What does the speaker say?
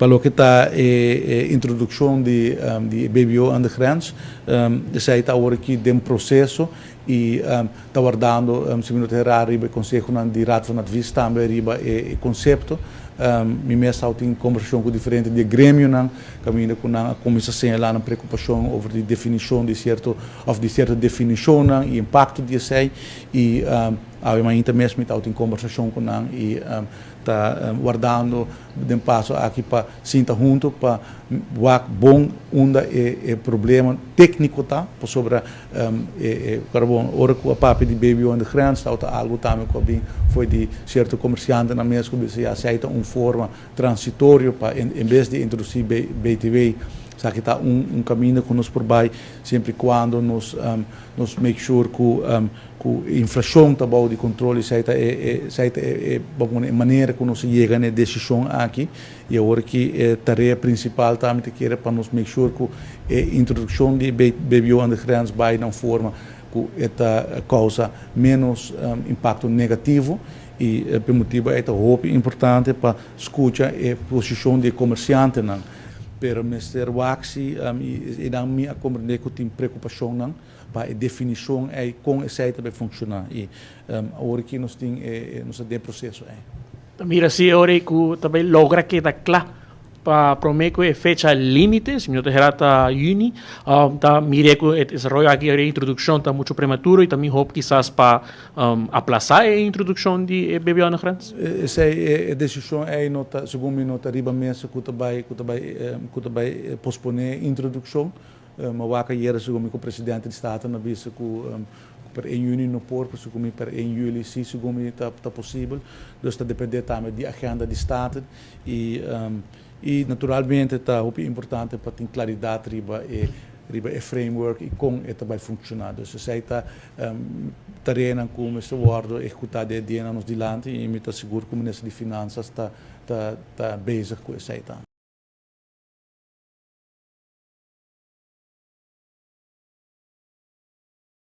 para o que está a introdução de BBO aan de grens, zij está agora aqui de processo e está guardando, se me notar, riba conselho de raad van advies também riba e conceito. Mi mesa tem conversação com diferentes de grêmio não, caminho com a comissão lá na preocupação over de definição de certa definição não, e impacto de sei e ainda mesmo está em conversação com não e está guardando de passo aqui para sinta junto para bom onda é problema técnico tá sobre carbono ora com a papi de baby on the ground está algo também que foi de certo comerciante na mesa que se aceita forma transitória para em vez de introduzir BTW sabe que está caminho que nos por baixo sempre quando nos make sure que a inflação está bom de controle é a maneira que nós chega na decisão aqui e agora que a tarefa principal também que é para nos make sure que a introdução de BBO and the grants vai na forma que esta causa menos impacto negativo e por motivo é importante para escutar a posição de comerciante não. Pero Mr. Waxi e dan me a compreender que tem preocupação não para a definição é com essa vai funcionar e agora que nós tem nós tem processo Mira se agora que também logra que está claro para prometer que fecha límite, se não te gerata juni, tá mire que o desarrollo aqui a introdução está muito prematuro e também hope quizás para aplazar a introdução de BBO na France. Essa é a decisão é nota segundo me nota riba mesa que vai posponer a introdução, mas vaca era segundo o presidente do estado na vista que per 1 juni não por, segundo per 1 juli sim, segundo está possível, dus está depender também da agenda do estado e naturalmente está importante para ter claridade riba e framework e como isso vai funcionar. Então, se está terreno como este word executar de dia nos dilante e me está seguro que o ministro de Finanças está bezig com isso.